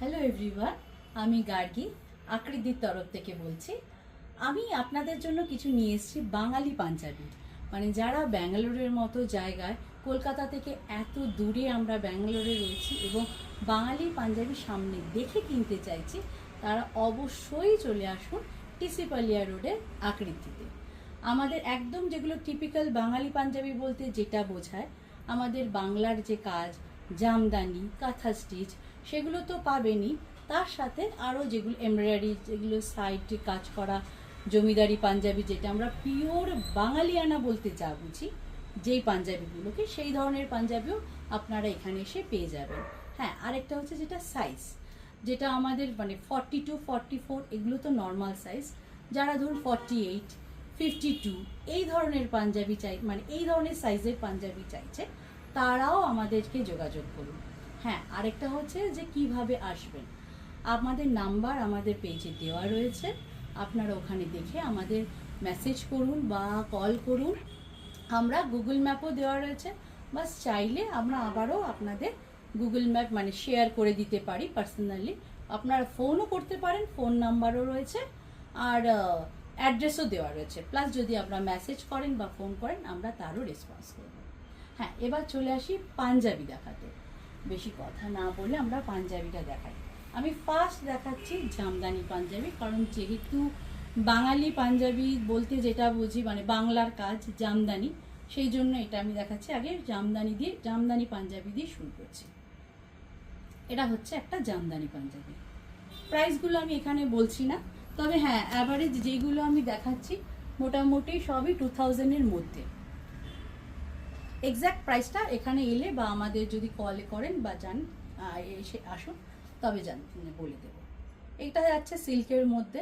Hello everyone, আমি গার্গী আকৃতির তরফ থেকে বলছি। আমি আপনাদের জন্য কিছু নিয়ে এসেছি বাঙালি পাঞ্জাবি। মানে যারা ব্যাঙ্গালোরের মতো জায়গায়, কলকাতা থেকে এত দূরে আমরা ব্যাঙ্গালোরে রয়েছি এবং বাঙালি পাঞ্জাবি সামনে দেখে কিনতে চাইছি, তারা অবশ্যই চলে আসুন টিসি পালিয়া রোডের আকৃতিতে। আমাদের একদম যেগুলো টিপিক্যাল বাঙালি পাঞ্জাবি বলতে যেটা বোঝায়, আমাদের বাংলার যে কাজ, জামদানি, কাঁথা স্টিচ, সেগুলো তো পাবেনই। তার সাথে আরও যেগুলো এমব্রয়ডারি, যেগুলো সাইডে কাজ করা জমিদারি পাঞ্জাবি, যেটা আমরা পিওর বাঙালিয়ানা বলতে যা বুঝি, যেই পাঞ্জাবিগুলোকে, সেই ধরনের পাঞ্জাবিও আপনারা এখানে এসে পেয়ে যাবেন। হ্যাঁ, আরেকটা হচ্ছে যেটা সাইজ, যেটা আমাদের মানে 42, 44 এগুলো তো নর্মাল সাইজ। যারা ধরুন 48, 52 এই ধরনের পাঞ্জাবি চাই, মানে এই ধরনের সাইজের পাঞ্জাবি চাইছে, তারাও আমাদেরকে যোগাযোগ করুন। হ্যাঁ, আরেকটা হচ্ছে যে কিভাবে আসবেন। আমাদের নাম্বার আমাদের পেজে দেওয়া রয়েছে, আপনারা ওখানে দেখে আমাদের মেসেজ করুন বা কল করুন। আমরা গুগল ম্যাপও দেওয়া রয়েছে, বাস চাইলে আমরা আবারও আপনাদের গুগল ম্যাপ মানে শেয়ার করে দিতে পারি পার্সোনালি। আপনারা ফোনও করতে পারেন, ফোন নাম্বারও রয়েছে, আর অ্যাড্রেসও দেওয়া রয়েছে। প্লাস যদি আপনারা মেসেজ করেন বা ফোন করেন, আমরা তারও রেসপন্স করব। হ্যাঁ, এবার চলে আসি পাঞ্জাবি দেখাতে। বেশি কথা না বলে আমরা পাঞ্জাবিটা দেখাই। আমি ফার্স্ট দেখাচ্ছি জামদানি পাঞ্জাবি, কারণ যেহেতু বাঙালি পাঞ্জাবি বলতে যেটা বুঝি মানে বাংলার কাজ জামদানি, সেই জন্য এটা আমি দেখাচ্ছি। আগে জামদানি পাঞ্জাবি দিয়ে শুরু করছি। এটা হচ্ছে একটা জামদানি পাঞ্জাবি। প্রাইসগুলো আমি এখানে বলছি না, তবে হ্যাঁ, অ্যাভারেজ যেগুলো আমি দেখাচ্ছি মোটামুটি সবই 2000-এর মধ্যে। এক্স্যাক্ট প্রাইসটা এখানে এলে বা আমাদের যদি কল করেন বা যান, এসে আসুন, তবে বলে দেবো। এটা যাচ্ছে সিল্কের মধ্যে।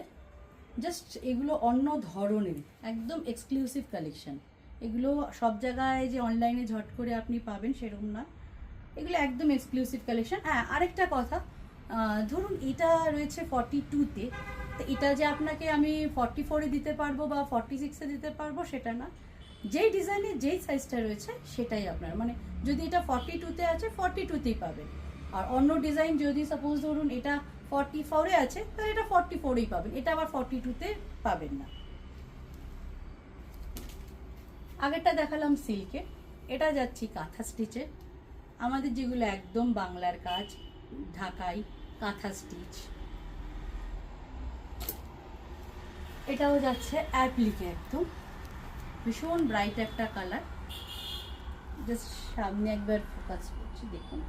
জাস্ট এগুলো অন্য ধরনের, একদম এক্সক্লুসিভ কালেকশন। এগুলো সব জায়গায় যে অনলাইনে ঝট করে আপনি পাবেন সেরকম না, এগুলো একদম এক্সক্লুসিভ কালেকশন। হ্যাঁ, আরেকটা কথা, ধরুন এটা রয়েছে 42-তে, তো এটা যে আপনাকে আমি 44-এ দিতে পারবো বা 46-এ দিতে পারবো সেটা না। যেই ডিজাইনের যেই সাইজটা রয়েছে সেটাই আপনার, মানে যদি এটা 42-তে আছে 42-তেই পাবেন। আর অন্য ডিজাইন যদি সাপোজ ধরুন এটা 44-এ আছে, তাহলে এটা 44-এই পাবেন, এটা আবার 42-তে পাবেন না। আগেরটা দেখালাম সিল্কে, এটা যাচ্ছি কাঁথা স্টিচে। আমাদের যেগুলো একদম বাংলার কাজ, ঢাকাই কাঁথা স্টিচ। এটাও যাচ্ছে অ্যাপ্লিকে, একদম ভীষণ ব্রাইট একটা কালার। জাস্ট সামনে একবার ফোকাস করছি, দেখুন।